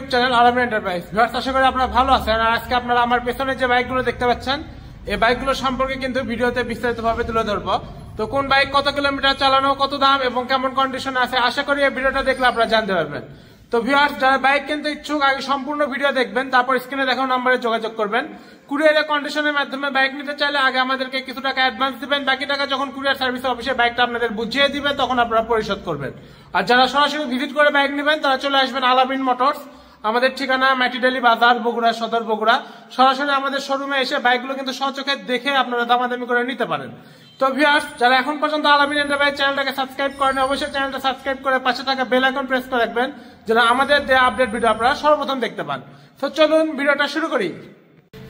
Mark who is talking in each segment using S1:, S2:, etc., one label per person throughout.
S1: YouTube channel আলামিন enterprise. Viewers, আশা করি আপনারা ভালো আছেন। আর আজকে আপনারা আমার পেছনে যে বাইকগুলো দেখতে পাচ্ছেন, এই বাইকগুলো সম্পর্কে কিন্তু ভিডিওতে বিস্তারিতভাবে তুলে ধরবো। তো কোন বাইক কত কিলোমিটার চালানো, কত দাম এবং কেমন কন্ডিশন আছে, আশা করি এই ভিডিওটা দেখলে আপনারা জানতে পারবেন। তো ভিউয়ার্স, যারা বাইক কিনতে ইচ্ছুক আগে সম্পূর্ণ ভিডিও দেখবেন, তারপর স্ক্রিনে দেখানো নম্বরে যোগাযোগ করবেন। কুরিয়ারের কন্ডিশনের মাধ্যমে বাইক নিতে চাইলে আগে আমাদেরকে কিছু টাকা অ্যাডভান্স দিবেন, বাকি টাকা যখন কুরিয়ার সার্ভিস অফিসে বাইকটা আপনাদের বুঝিয়ে দিবে তখন আপনারা পরিশোধ করবেন। আর যারা সরাসরি ভিজিট করে বাইক নেবেন তারা চলে আসবেন আলামিন মোটরস। আমাদের ঠিকানা মাটিডালি বাজার, বগুড়া সদর, বগুড়া। সরাসরি আমাদের শোরুমে এসে বাইকগুলো কিন্তু সচোখে দেখে আপনারা দামাদামি করে নিতে পারেন। তো ভিউয়ার্স, যারা এখন পর্যন্ত আলামিন এন্টারপ্রাইজ চ্যানেলটাকে সাবস্ক্রাইব করেন, অবশ্যই চ্যানেলটা সাবস্ক্রাইব করে পাশে থাকা বেল আইকন প্রেস করে রাখবেন, যেন আমাদের যে আপডেট ভিডিও আপনারা সর্বপ্রথম দেখতে পান। তো চলুন ভিডিওটা শুরু করি।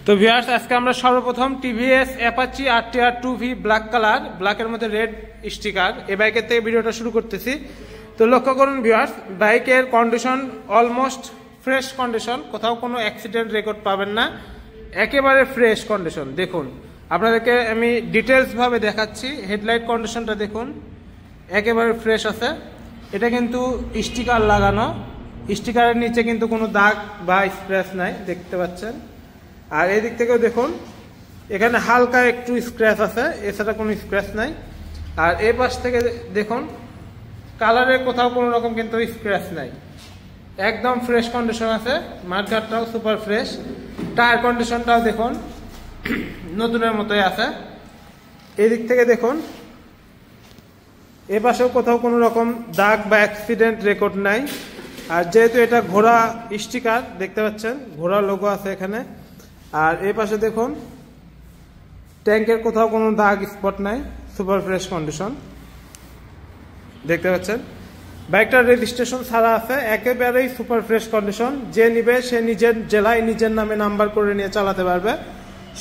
S1: তো ভিউয়ার্স, আজকে আমরা সর্বপ্রথম TVS Apache RTR 2V black colour, ব্ল্যাকের মধ্যে রেড স্টিকার, এই বাইকের থেকে ভিডিওটা শুরু করতেছি। তো লক্ষ্য করুন ভিউয়ার্স, বাইকের কন্ডিশন অলমোস্ট ফ্রেশ কন্ডিশন, কোথাও কোনো অ্যাক্সিডেন্ট রেকর্ড পাবেন না, একেবারে ফ্রেশ কন্ডিশন। দেখুন, আপনাদেরকে আমি ডিটেলস ভাবে দেখাচ্ছি। হেডলাইট কন্ডিশনটা দেখুন, একেবারে ফ্রেশ আছে। এটা কিন্তু স্টিকার লাগানো, স্টিকারের নিচে কিন্তু কোনো দাগ বা স্ক্র্যাচ নাই, দেখতে পাচ্ছেন। আর এদিক থেকেও দেখুন, এখানে হালকা একটু স্ক্র্যাচ আছে, এছাড়া কোনো স্ক্র্যাচ নাই। আর এই পাশ থেকে দেখুন, কালারে কোথাও কোনো রকম কিন্তু স্ক্র্যাচ নাই, একদম ফ্রেশ কন্ডিশন আছে। মার্কারটাও সুপার ফ্রেশ। টায়ার কন্ডিশনটাও দেখুন নতুনের মতোই আছে। এদিক থেকে দেখুন, এ পাশেও কোথাও কোনো রকম দাগ বা অ্যাক্সিডেন্ট রেকর্ড নাই। আর যেহেতু এটা ঘোড়া স্টিকার, দেখতে পাচ্ছেন ঘোড়া লোগো আছে এখানে। আর এই পাশে দেখুন, ট্যাঙ্কের কোথাও কোনো দাগ স্পট নাই, সুপার ফ্রেশ কন্ডিশন, দেখতে পাচ্ছেন। বাইকটার রেজিস্ট্রেশন ছাড়া আছে, একেবারেই সুপার ফ্রেশ কন্ডিশন। যে নিবে সে নিজের জেলায় নিজের নামে নাম্বার করে নিয়ে চালাতে পারবে।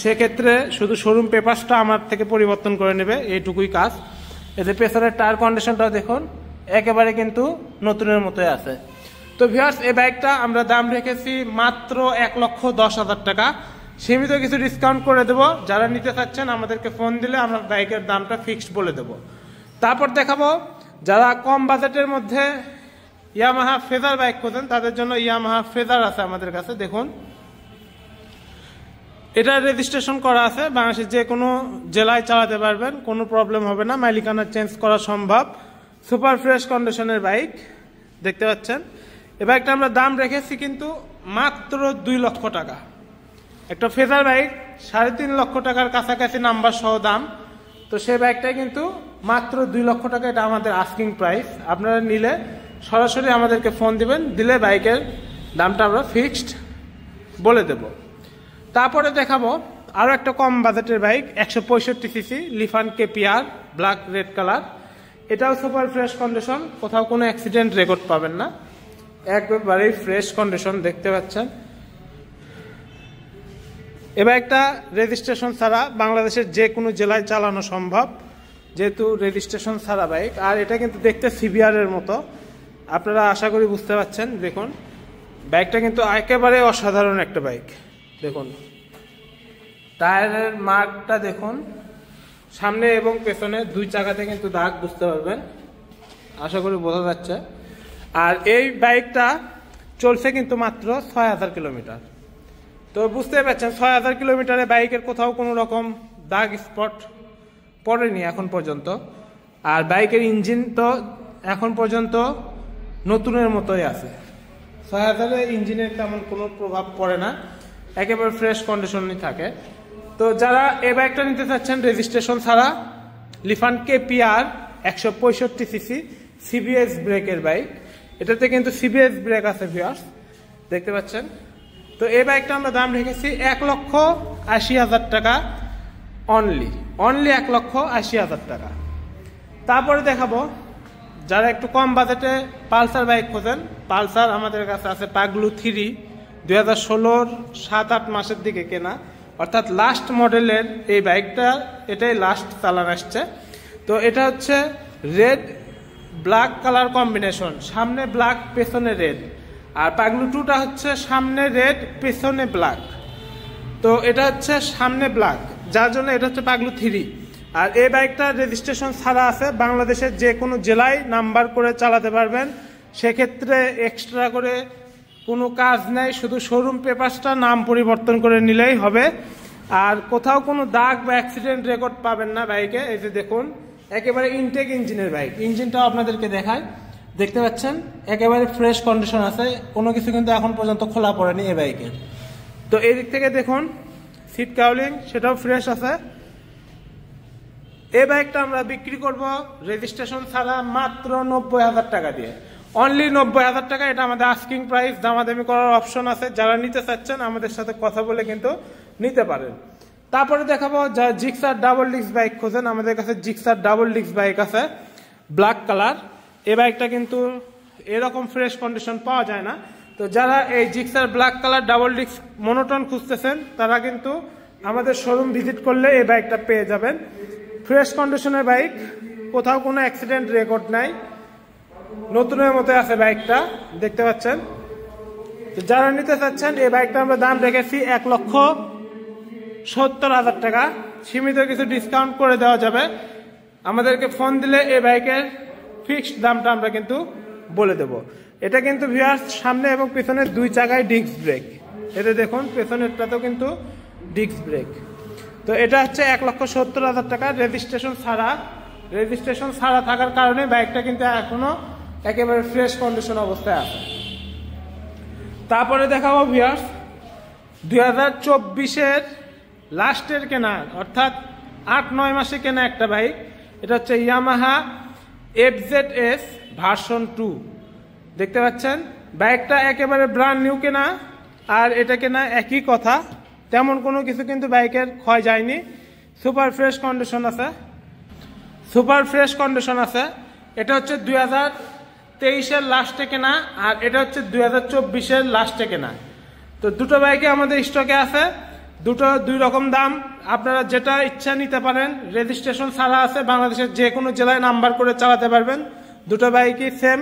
S1: সেক্ষেত্রে শুধু শোরুম পেপারসটা আমার থেকে পরিবর্তন করে নেবে, এইটুকুই কাজ। এতে পেছনের টায়ার কন্ডিশনটাও দেখুন, একেবারে কিন্তু নতুনের মতোই আছে। তো ভিউয়ার্স, এই বাইকটা আমরা দাম রেখেছি মাত্র 1,10,000 টাকা। সীমিত কিছু ডিসকাউন্ট করে দেবো। যারা নিতে চাচ্ছেন আমাদেরকে ফোন দিলে আমরা বাইকের দামটা ফিক্সড বলে দেবো। তারপর দেখাবো যারা কম বাজেটের মধ্যে ইয়ামাহা ফেজার বাইক খোঁজেন, তাদের জন্য ইয়ামাহা ফেজার আছে আমাদের কাছে। দেখুন, এটা রেজিস্ট্রেশন করা আছে, বাংলাদেশের যে কোনো জেলায় চালাতে পারবেন, কোনো প্রবলেম হবে না, মালিকানা চেঞ্জ করা সম্ভব। সুপার ফ্রেশ কন্ডিশনের বাইক, দেখতে পাচ্ছেন। এই বাইকটা আমরা দাম রেখেছি কিন্তু মাত্র 2 লক্ষ টাকা। একটা ফেজার বাইক 3.5 লক্ষ টাকার কাছাকাছি নাম্বার সহ দাম। তো সেই বাইকটাই কিন্তু মাত্র 2 লক্ষ টাকা, এটা আমাদের আস্কিং প্রাইস। আপনারা নিলে সরাসরি আমাদেরকে ফোন দিবেন, দিলে বাইকের দামটা আমরা ফিক্সড বলে দেব। তারপরে দেখাবো আরও একটা কম বাজেটের bike, 165 CC লিফান KPR black red colour. এটাও সুপার ফ্রেশ কন্ডিশন, কোথাও কোনো অ্যাক্সিডেন্ট রেকর্ড পাবেন না, একবারেই ফ্রেশ কন্ডিশন, দেখতে পাচ্ছেন। এ বাইকটা রেজিস্ট্রেশন ছাড়া বাংলাদেশের যে কোনো জেলায় চালানো সম্ভব, যেহেতু রেজিস্ট্রেশন ছাড়া বাইক। আর এটা কিন্তু দেখতে CBR এর মতো, আপনারা আশা করি বুঝতে পারছেন। দেখুন, বাইকটা কিন্তু একেবারে অসাধারণ একটা বাইক। দেখুন, টায়ারের মার্কটা দেখুন, সামনে এবং পেছনে 2 চাকাতে কিন্তু দাগ বুঝতে পারবেন, আশা করি বোঝা যাচ্ছে। আর এই বাইকটা চলছে কিন্তু মাত্র 6,000 কিলোমিটার। তো বুঝতে পারছেন, 6,000 কিলোমিটারে বাইকের কোথাও কোনো রকম দাগ স্পট পড়েনি এখন পর্যন্ত। আর বাইকের ইঞ্জিন তো এখন পর্যন্ত নতুনের মতোই আছে। 6,000-এ ইঞ্জিনের তেমন কোনো প্রভাব পড়ে না, একেবারে ফ্রেশ কন্ডিশনই থাকে। তো যারা এই বাইকটা নিতে চাচ্ছেন রেজিস্ট্রেশন ছাড়া, লিফান KPR 165 সিসি CBS ব্রেকের বাইক, এটাতে কিন্তু CBS ব্রেক আছে ভিউয়ার্স, দেখতে পাচ্ছেন। তো এই বাইকটা আমরা দাম রেখেছি 1,80,000 টাকা, অনলি 1,80,000 টাকা। তারপরে দেখাবো যারা একটু কম বাজেটে পালসার বাইক খোঁজেন, পালসার আমাদের কাছে আছে পাগলু 3, 2016-র 7-8 মাসের দিকে কেনা, অর্থাৎ লাস্ট মডেলের এই বাইকটা, এটাই লাস্ট চালান আসছে। তো এটা হচ্ছে রেড ব্ল্যাক কালার কম্বিনেশন, সামনে ব্ল্যাক পেছনে রেড। আর পাগলু 2টা হচ্ছে সামনে রেড পেছনে ব্ল্যাক। তো এটা হচ্ছে সামনে ব্ল্যাক, যার জন্য এটা হচ্ছে পাগলু 3। আর এই বাইকটা রেজিস্ট্রেশন ছাড়া আছে, বাংলাদেশের যে কোনো জেলায় নাম্বার করে চালাতে পারবেন। সেক্ষেত্রে এক্সট্রা করে কোনো কাজ নাই, শুধু শোরুম পেপারসটা নাম পরিবর্তন করে নিলেই হবে। আর কোথাও কোনো দাগ বা অ্যাক্সিডেন্ট রেকর্ড পাবেন না বাইকে। এই যে দেখুন, একেবারে ইনটেক ইঞ্জিনের বাইক। ইঞ্জিনটাও আপনাদেরকে দেখায়, দেখতে পাচ্ছেন একেবারে ফ্রেশ কন্ডিশন আছে, কোনো কিছু কিন্তু এখন পর্যন্ত খোলা পড়েনি এই বাইকের। তো এই দিক থেকে দেখুন সিট কাউলিং সেটাও ফ্রেশ আছে। এই বাইকটা আমরা বিক্রি করব রেজিস্ট্রেশন ছাড়া মাত্র 90,000 টাকা দিয়ে, অনলি 90,000 টাকা। এটা আমাদের আস্কিং প্রাইস, দামাদামি করার অপশন আছে। যারা নিতে চাচ্ছেন আমাদের সাথে কথা বলে কিন্তু নিতে পারেন। তারপরে দেখাবো যারা জিক্সার ডাবল ডিস্ক বাইক খোঁজেন, আমাদের কাছে জিক্সার ডাবল ডিস্ক বাইক আছে ব্ল্যাক কালার। এই বাইকটা কিন্তু এরকম ফ্রেশ কন্ডিশন পাওয়া যায় না। তো যারা এই Gixxer black colour double disc monotone খুঁজতেছেন তারা কিন্তু আমাদের শোরুম ভিজিট করলে এই বাইকটা পেয়ে যাবেন। ফ্রেশ কন্ডিশনের বাইক, কোথাও কোনো অ্যাক্সিডেন্ট রেকর্ড নাই, নতুনের মতো আছে বাইকটা, দেখতে পাচ্ছেন। যারা নিতে চাচ্ছেন এই বাইকটা আমরা দাম রেখেছি 1,70,000 টাকা। সীমিত কিছু ডিসকাউন্ট করে দেওয়া যাবে। আমাদেরকে ফোন দিলে এই বাইকের ফিক্সড দামটা আমরা কিন্তু বলে দেব। এটা কিন্তু ভিউয়ার্স সামনে এবং পেছনে দুই চাকায় ডিস্ক ব্রেক। এতে দেখুন পেছনেরটাতেও কিন্তু ডিস্ক ব্রেক। তো এটা হচ্ছে 1,70,000 টাকা রেজিস্ট্রেশন ছাড়া। রেজিস্ট্রেশন ছাড়া থাকার কারণে বাইকটা কিন্তু এখনো একেবারে ফ্রেশ কন্ডিশন অবস্থায় আছে। তারপরে দেখাবো ভিউয়ার্স 2024-এর লাস্টের কেনা, অর্থাৎ 8-9 মাসে কেনা একটা বাইক। এটা হচ্ছে ইয়ামাহা FZS ভার্সন 2। দেখতে পাচ্ছেন বাইকটা একেবারে ব্র্যান্ড নিউ কেনা, আর এটা কেনা একই কথা, তেমন কোনো কিছু কিন্তু বাইকের ক্ষয় যায়নি। সুপার ফ্রেশ কন্ডিশন আছে, সুপার ফ্রেশ কন্ডিশন আছে। এটা হচ্ছে 2023-এর লাস্টে কেনা, আর এটা হচ্ছে 2024-এর লাস্টে কেনা। তো দুটো বাইকে আমাদের স্টকে আছে, দুটো দুই রকম দাম। আপনারা যেটা ইচ্ছা নিতে পারেন। রেজিস্ট্রেশন ছাড়া আছে, বাংলাদেশের যে কোনো জেলায় নাম্বার করে চালাতে পারবেন। দুটো বাইকই সেম,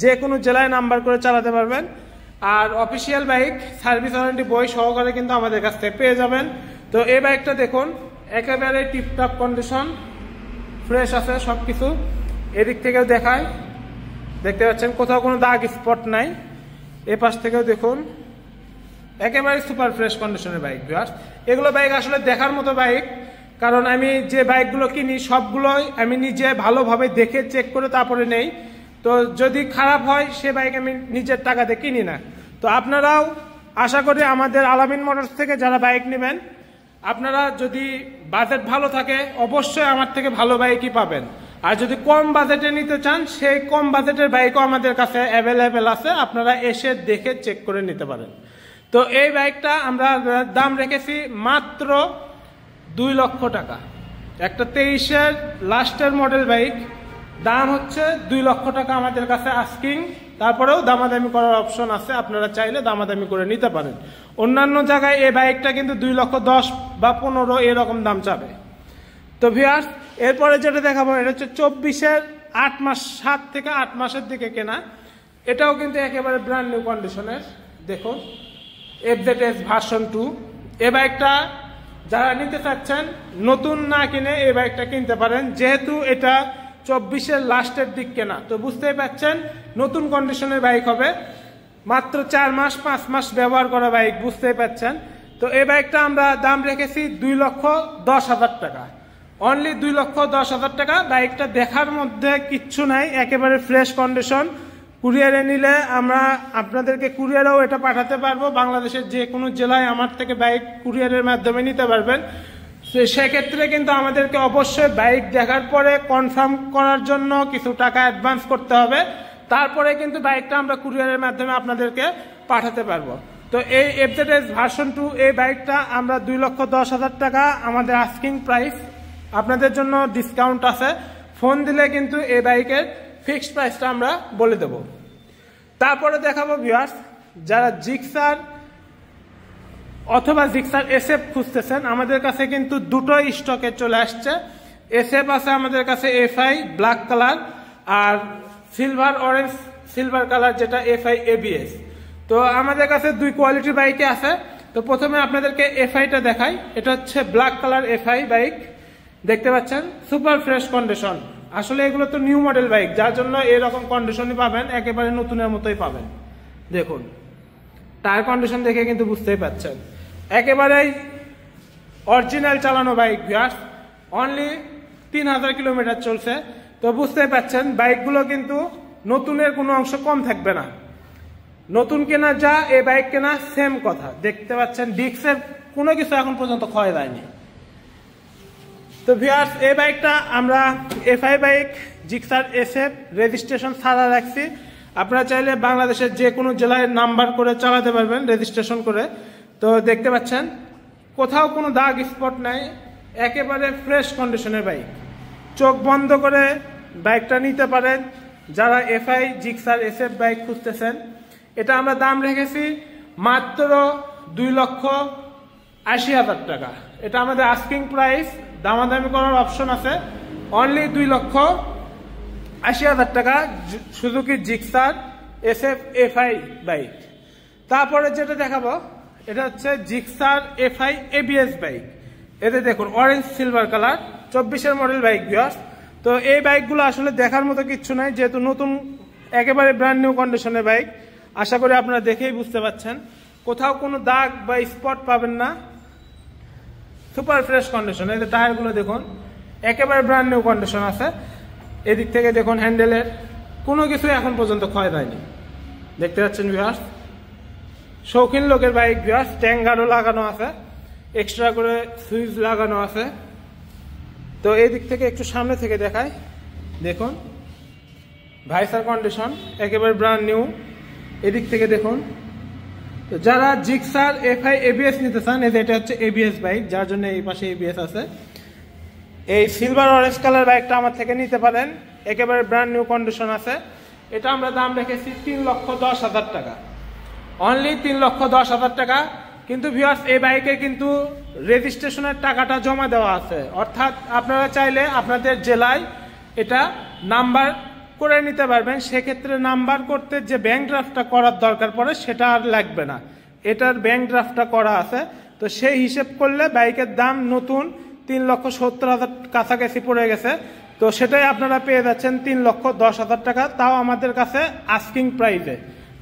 S1: যে কোনো জেলায় নাম্বার করে চালাতে পারবেন। আর অফিসিয়াল বাইক সার্ভিস ওয়ারেন্টি বই সহকারে কিন্তু আমাদের কাছ থেকে পেয়ে যাবেন। তো এই বাইকটা দেখুন একেবারে টিপটপ কন্ডিশন, ফ্রেশ আছে সবকিছু। এদিক থেকেও দেখায়, দেখতে পাচ্ছেন কোথাও কোনো দাগ স্পট নাই। এ পাশ থেকেও দেখুন একেবারে সুপার ফ্রেশ কন্ডিশনের বাইক। এগুলো বাইক আসলে দেখার মতো বাইক, কারণ আমি যে বাইকগুলো কিনি সবগুলোই আমি নিজে ভালোভাবে দেখে চেক করে তারপরে নেই। তো যদি খারাপ হয় সে বাইক আমি নিজের টাকাতে কিনি না। তো আপনারাও আশা করি আমাদের আলামিন মোটরস থেকে যারা বাইক নেবেন, আপনারা যদি বাজেট ভালো থাকে অবশ্যই আমার থেকে ভালো বাইকই পাবেন। আর যদি কম বাজেটে নিতে চান সেই কম বাজেটের বাইকও আমাদের কাছে অ্যাভেলেবেল আছে, আপনারা এসে দেখে চেক করে নিতে পারেন। তো এই বাইকটা আমরা দাম রেখেছি মাত্র 2 লক্ষ টাকা। একটা 23-এর লাস্টের মডেল বাইক, দাম হচ্ছে 2 লক্ষ টাকা আমাদের কাছে আস্কিং। তারপরেও দামাদামি করার অপশন আছে, আপনারা চাইলে দামাদামি করে নিতে পারেন। অন্যান্য জায়গায় এই বাইকটা কিন্তু 2,10,000 বা 15 এরকম দাম চাবে। তো ভিউয়ার্স এরপরে যেটা দেখাবো এটা হচ্ছে 24-এর 8 মাস, 7 থেকে 8 মাসের দিকে কেনা। এটাও কিন্তু একেবারে ব্র্যান্ড নিউ কন্ডিশনের। দেখুন FZS ভার্সন 2। এই বাইকটা যারা নিতে চাচ্ছেন নতুন না কিনে এই বাইকটা কিনতে পারেন, যেহেতু এটা 24-এর লাস্টের দিক কেনা। তো বুঝতেই পারছেন নতুন কন্ডিশনের বাইক হবে, মাত্র 4 মাস 5 মাস ব্যবহার করা বাইক, বুঝতেই পারছেন। তো এই বাইকটা আমরা দাম রেখেছি 2,10,000 টাকা, অনলি 2,10,000 টাকা। বাইকটা দেখার মধ্যে কিচ্ছু নাই, একেবারে ফ্রেশ কন্ডিশন। কুরিয়ারে নিলে আমরা আপনাদেরকে কুরিয়ারেও এটা পাঠাতে পারবো। বাংলাদেশের যে কোনো জেলায় আমার থেকে বাইক কুরিয়ারের মাধ্যমে নিতে পারবেন। সেক্ষেত্রে কিন্তু আমাদেরকে অবশ্যই বাইক দেখার পরে কনফার্ম করার জন্য কিছু টাকা অ্যাডভান্স করতে হবে, তারপরে কিন্তু বাইকটা আমরা কুরিয়ারের মাধ্যমে আপনাদেরকে পাঠাতে পারবো। তো এই FZS ভার্সন 2 এই বাইকটা আমরা 2,10,000 টাকা আমাদের আস্কিং প্রাইস। আপনাদের জন্য ডিসকাউন্ট আছে, ফোন দিলে কিন্তু এই বাইকের ফিক্সড প্রাইসটা আমরা বলে দেব। তারপরে দেখাবো ভিউয়ার্স যারা জিক্সার অথবা জিক্সার SF খুঁজতেছেন, আমাদের কাছে কিন্তু দুটোই স্টকে চলে আসছে। SF আছে আমাদের কাছে FI ব্ল্যাক কালার, আর সিলভার অরেঞ্জ সিলভার কালার যেটা FI ABS। তো আমাদের কাছে দুই কোয়ালিটির বাইকে আছে। তো প্রথমে আপনাদেরকে FI-টা দেখাই। এটা হচ্ছে ব্ল্যাক কালার FI বাইক, দেখতে পাচ্ছেন সুপার ফ্রেশ কন্ডিশন। আসলে এগুলো তো নিউ মডেল বাইক, যার জন্য এরকম কন্ডিশনই পাবেন, একেবারে নতুনের মতোই পাবেন। দেখুন টায়ার কন্ডিশন দেখে কিন্তু বুঝতেই পাচ্ছেন একেবারেই অরিজিনাল চালানো বাইক ভিউয়ার্স। অনলি 3000 কিলোমিটার চলছে। তো বুঝতেই পাচ্ছেন বাইকগুলো কিন্তু নতুনের কোনো অংশ কম থাকবে না। নতুন কেনা যা এই বাইক কেনা সেম কথা। দেখতে পাচ্ছেন ডিস্কের কোনো কিছু এখন পর্যন্ত ক্ষয় যায়নি। তো ভিউয়ার্স এই বাইকটা আমরা FI bike Gixxer SF registration ছাড়া রাখছি। আপনারা চাইলে বাংলাদেশের যে কোনো জেলায় নাম্বার করে চালাতে পারবেন রেজিস্ট্রেশন করে। তো দেখতে পাচ্ছেন কোথাও কোনো দাগ স্পট নাই, একেবারে ফ্রেশ কন্ডিশনের বাইক। চোখ বন্ধ করে বাইকটা নিতে পারেন যারা এফআই জিক্সার SF বাইক খুঁজতেছেন। এটা আমরা দাম রেখেছি মাত্র 2,80,000 টাকা। এটা আমাদের আস্কিং প্রাইস, দামাদামি করার অপশন আছে। অনলি 2,80,000 টাকা Suzuki Gixxer SF FI bike. তারপরে যেটা দেখাবো এটা হচ্ছে জিক্সার FI ABS বাইক। এতে দেখুন অরেঞ্জ সিলভার কালার 24-এর মডেল বাইক ভিউয়ার্স। তো এই বাইকগুলো আসলে দেখার মতো কিচ্ছু নাই, যেহেতু নতুন একেবারে ব্র্যান্ড নিউ কন্ডিশনের বাইক। আশা করি আপনারা দেখেই বুঝতে পাচ্ছেন কোথাও কোনো দাগ বা স্পট পাবেন না, সুপার ফ্রেশ কন্ডিশন। এই টায়ারগুলো দেখুন একেবারে ব্র্যান্ড নিউ কন্ডিশন আছে। এদিক থেকে দেখুন হ্যান্ডেলের কোনো কিছু এখন পর্যন্ত ক্ষয় হয়নি। দেখতে পাচ্ছেন ভিউয়ার্স শৌখিন লোকের বাইক ভিউয়ার্স। ট্যাঙ্গারও লাগানো আছে, এক্সট্রা করে সুইচ লাগানো আছে। তো এই দিক থেকে একটু সামনে থেকে দেখায়, দেখুন ভাইসার কন্ডিশন একেবারে ব্র্যান্ড নিউ। এদিক থেকে দেখুন। তো যারা জিক্সার FI ABS নিতে চান, এটা হচ্ছে ABS বাইক, যার জন্য এই পাশে ABS আছে। এই সিলভার অরেঞ্জ কালার বাইকটা আমার থেকে নিতে পারেন, একেবারে ব্র্যান্ড নিউ কন্ডিশন আছে। এটা আমরা দাম রেখেছি 3,10,000 টাকা। অনলি 3,10,000 টাকা। কিন্তু ভিউয়ার্স এই বাইকে কিন্তু রেজিস্ট্রেশনের টাকাটা জমা দেওয়া আছে, অর্থাৎ আপনারা চাইলে আপনাদের জেলায় এটা নাম্বার করে নিতে পারবেন। সেক্ষেত্রে নাম্বার করতে যে ব্যাংক ড্রাফটটা করার দরকার পড়ে সেটা আর লাগবে না, এটার ব্যাংক ড্রাফটটা করা আছে। তো সেই হিসেব করলে বাইকের দাম নতুন 3,70,000 কাছাকাছি পড়ে গেছে। তো সেটাই আপনারা পেয়ে যাচ্ছেন 3,10,000 টাকা, তাও আমাদের কাছে আস্কিং প্রাইসে।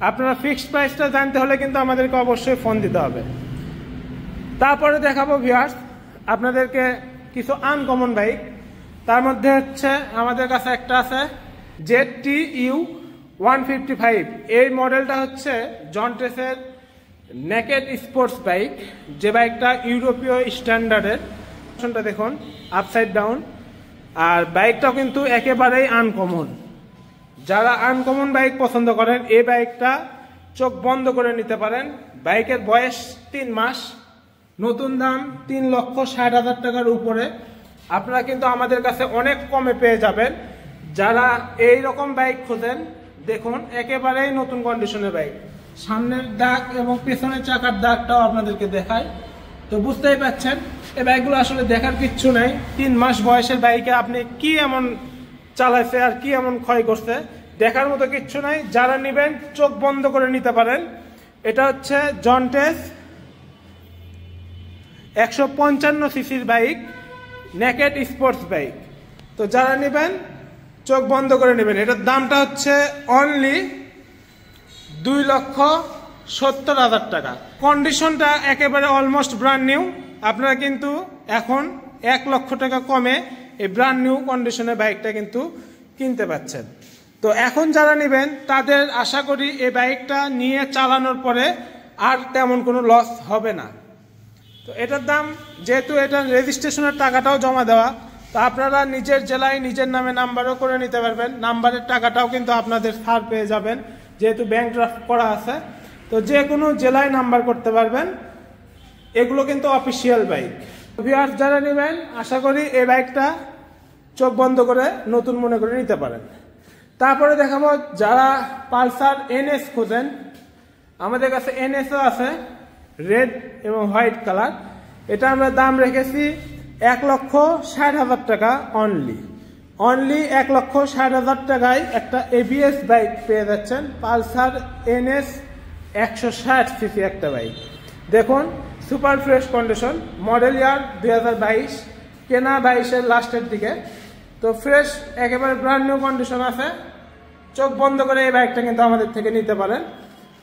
S1: আপনারা ফিক্সড প্রাইসটা জানতে হলে কিন্তু আমাদেরকে অবশ্যই ফোন দিতে হবে। তারপরে দেখাবো ভিউয়ার্স আপনাদেরকে কিছু আনকমন বাইক। তার মধ্যে হচ্ছে আমাদের কাছে একটা আছে ZTU 155। এই মডেলটা হচ্ছে জন্টেসের নেকেড স্পোর্টস বাইক, যে বাইকটা ইউরোপীয় স্ট্যান্ডার্ডের। দেখুন আপসাইড ডাউন। আর বাইকটাও কিন্তু একেবারেই আনকমন। যারা আনকমন বাইক পছন্দ করেন এই বাইকটা চোখ বন্ধ করে নিতে পারেন। বাইকের বয়স 3 মাস, নতুন দাম 3,60,000 টাকার উপরে। আপনারা কিন্তু আমাদের কাছে অনেক কমে পেয়ে যাবেন। যারা এই রকম বাইক খোঁজেন দেখুন একেবারেই নতুন কন্ডিশনের বাইক। সামনের দাগ এবং পেছনের চাকার দাগটাও আপনাদেরকে দেখায়। তো বুঝতেই পাচ্ছেন এই বাইকগুলো আসলে দেখার কিচ্ছু নাই। 3 মাস বয়সের বাইকে আপনি কি এমন চালাইছে আর কি এমন ক্ষয় করছে দেখার মতো কিচ্ছু নাই। যারা নেবেন চোখ বন্ধ করে নিতে পারেন। এটা হচ্ছে জন্টেস 155 সিসির বাইক, নেকেড স্পোর্টস বাইক। তো যারা নেবেন চোখ বন্ধ করে নেবেন। এটার দামটা হচ্ছে অনলি 2,70,000 টাকা। কন্ডিশনটা একেবারে অলমোস্ট ব্র্যান্ড নিউ। আপনারা কিন্তু এখন 1 লক্ষ টাকা কমে এই ব্র্যান্ড নিউ কন্ডিশনের বাইকটা কিন্তু কিনতে পাচ্ছেন। তো এখন যারা নেবেন তাদের আশা করি এই বাইকটা নিয়ে চালানোর পরে আর তেমন কোনো লস হবে না। তো এটার দাম যেহেতু এটা রেজিস্ট্রেশনের টাকাটাও জমা দেওয়া, তো আপনারা নিজের জেলায় নিজের নামে নাম্বারও করে নিতে পারবেন। নাম্বারের টাকাটাও কিন্তু আপনাদের ছাড় পেয়ে যাবেন, যেহেতু ব্যাংক ড্রাফট করা আছে। তো যে কোনো জেলায় নাম্বার করতে পারবেন। এগুলো কিন্তু অফিসিয়াল বাইক। ভিউয়ার্স যারা নেবেন আশা করি এই বাইকটা চোখ বন্ধ করে নতুন মনে করে নিতে পারেন। তারপরে দেখাবো যারা পালসার NS খোঁজেন, আমাদের কাছে NSও আছে রেড এবং হোয়াইট কালার। এটা আমরা দাম রেখেছি 1,60,000 টাকা অনলি। 1,60,000 টাকায় একটা ABS বাইক পেয়ে যাচ্ছেন। পালসার NS 160 সিসি একটা বাইক। দেখুন সুপার ফ্রেশ কন্ডিশন, মডেল ইয়ার 2022, কেনা 22-এর লাস্টের দিকে। তো ফ্রেশ একেবারে ব্র্যান্ড নিউ কন্ডিশন আছে। চোখ বন্ধ করে এই বাইকটা কিন্তু আমাদের থেকে নিতে পারেন।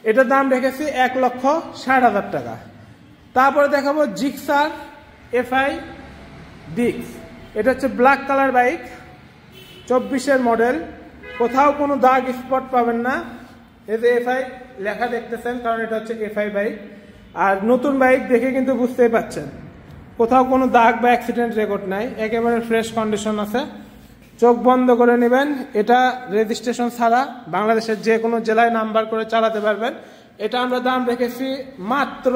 S1: এটার দাম রেখেছি 1,60,000 টাকা। তারপরে দেখাবো জিক্সার FI ডিক্স। এটা হচ্ছে ব্ল্যাক কালার বাইক, 24-এর মডেল। কোথাও কোনো দাগ স্পট পাবেন না, এই যে FI লেখা দেখতেছেন, কারণ এটা হচ্ছে FI বাইক। আর নতুন বাইক দেখে কিন্তু বুঝতেই পাচ্ছেন কোথাও কোনো দাগ বা অ্যাক্সিডেন্ট রেকর্ড নাই, একেবারে ফ্রেশ কন্ডিশন আছে। চোখ বন্ধ করে নেবেন, এটা রেজিস্ট্রেশন ছাড়া বাংলাদেশের যে কোনো জেলায় নাম্বার করে চালাতে পারবেন। এটা আমরা দাম রেখেছি মাত্র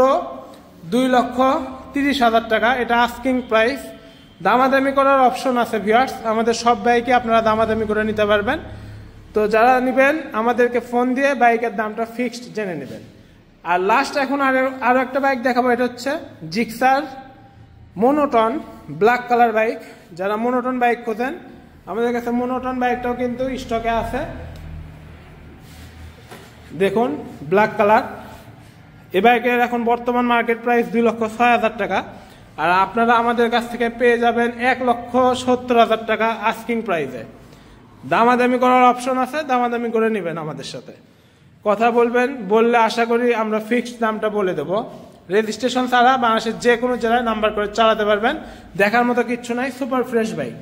S1: 2,30,000 টাকা। এটা আস্কিং প্রাইস, দামাদামি করার অপশন আছে ভিউয়ার্স। আমাদের সব বাইকে আপনারা দামাদামি করে নিতে পারবেন। তো যারা নেবেন আমাদেরকে ফোন দিয়ে বাইকের দামটা ফিক্সড জেনে নেবেন। আর লাস্ট এখন আরো একটা বাইক দেখাবো, এটা হচ্ছে Gixxer monotone black colour bike. যারা মোনোটন বাইক খোঁজেন আমাদের কাছে মোনোটন বাইকটাও কিন্তু স্টকে আছে। দেখুন ব্ল্যাক কালার, এই বাইকের এখন বর্তমান মার্কেট প্রাইস 2,06,000 টাকা। আর আপনারা আমাদের কাছ থেকে পেয়ে যাবেন 1,70,000 টাকা আস্কিং প্রাইসে। দামাদামি করার অপশন আছে, দামাদামি করে নেবেন আমাদের সাথে। কথা বলবেন, বললে আশা করি আমরা ফিক্সড দামটা বলে দেবো। রেজিস্ট্রেশন ছাড়া বাংলাদেশের যে কোনো জেলায় নাম্বার করে চালাতে পারবেন। দেখার মতো কিচ্ছু নাই, সুপার ফ্রেশ বাইক।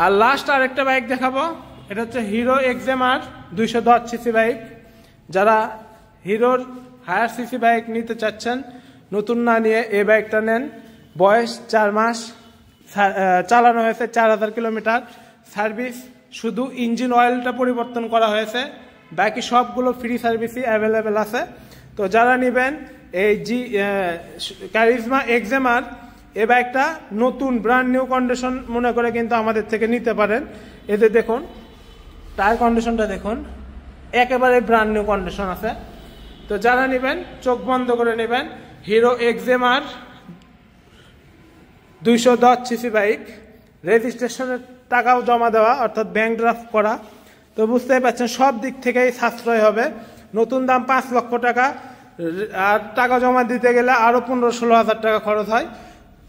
S1: আর লাস্ট আরেকটা বাইক দেখাবো, এটা হচ্ছে হিরো এক্সএমআর 210 বাইক। যারা হিরোর হায়ার সিসি বাইক নিতে চাচ্ছেন, নতুন না নিয়ে এই বাইকটা নেন। বয়স 4 মাস, চালানো হয়েছে 4000 কিলোমিটার। সার্ভিস শুধু ইঞ্জিন অয়েলটা পরিবর্তন করা হয়েছে, বাকি সবগুলো ফ্রি সার্ভিসই অ্যাভেলেবেল আছে। তো যারা নেবেন এই কারিজমা এক্সএমআর এই বাইকটা নতুন ব্র্যান্ড নিউ কন্ডিশন মনে করে কিন্তু আমাদের থেকে নিতে পারেন। এতে দেখুন টায়ার কন্ডিশনটা দেখুন, একেবারে ব্র্যান্ড নিউ কন্ডিশন আছে। তো যারা নেবেন চোখ বন্ধ করে নেবেন। হিরো এক্সএমআর 210 বাইক, রেজিস্ট্রেশনের টাকাও জমা দেওয়া, অর্থাৎ ব্যাংক ড্রাফট করা। তো বুঝতেই পারছেন সব দিক থেকেই সাশ্রয় হবে। নতুন দাম 5 লক্ষ টাকা, আর টাকা জমা দিতে গেলে আরো 15-16 হাজার টাকা খরচ হয়।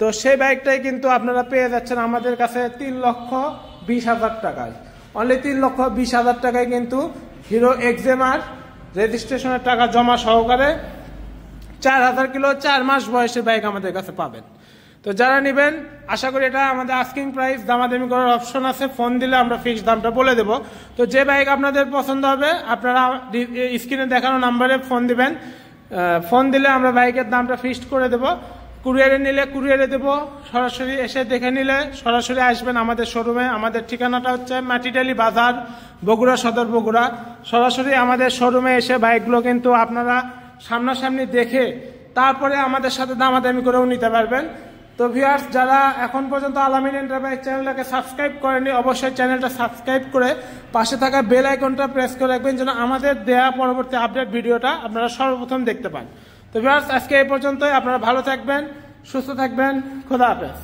S1: তো সেই বাইকটাই কিন্তু আপনারা পেয়ে যাচ্ছেন আমাদের কাছে 3,20,000 টাকায়। অনলি 3,20,000 টাকায় কিন্তু হিরো এক্সএমআর রেজিস্ট্রেশনের টাকা জমা সহকারে 4,000 কিলো 4 মাস বয়সের বাইক আমাদের কাছে পাবেন। তো যারা নেবেন আশা করি এটা আমাদের আস্কিং প্রাইস, দামাদামি করার অপশন আছে। ফোন দিলে আমরা ফিক্সড দামটা বলে দেব। তো যে বাইক আপনাদের পছন্দ হবে আপনারা স্ক্রিনে দেখানো নাম্বারে ফোন দিবেন। ফোন দিলে আমরা বাইকের দামটা ফিক্সড করে দেব। কুরিয়ারে নিলে কুরিয়ারে দেব, সরাসরি এসে দেখে নিলে সরাসরি আসবেন আমাদের শোরুমে। আমাদের ঠিকানাটা হচ্ছে মাটিডালি বাজার, বগুড়া সদর, বগুড়া। সরাসরি আমাদের শোরুমে এসে বাইকগুলো কিন্তু আপনারা সামনাসামনি দেখে তারপরে আমাদের সাথে দামাদামি করেও নিতে পারবেন। তো ভিউয়ার্স, যারা এখন পর্যন্ত আলামিন এন্টারপ্রাইজ চ্যানেলটাকে সাবস্ক্রাইব করেনি অবশ্যই চ্যানেলটা সাবস্ক্রাইব করে পাশে থাকা বেল আইকনটা প্রেস করে রাখবেন, যেন আমাদের দেয়া পরবর্তী আপডেট ভিডিওটা আপনারা সর্বপ্রথম দেখতে পান। তো ভিউয়ার্স, আজকে এই পর্যন্তই। আপনারা ভালো থাকবেন, সুস্থ থাকবেন, খোদা হাফেজ।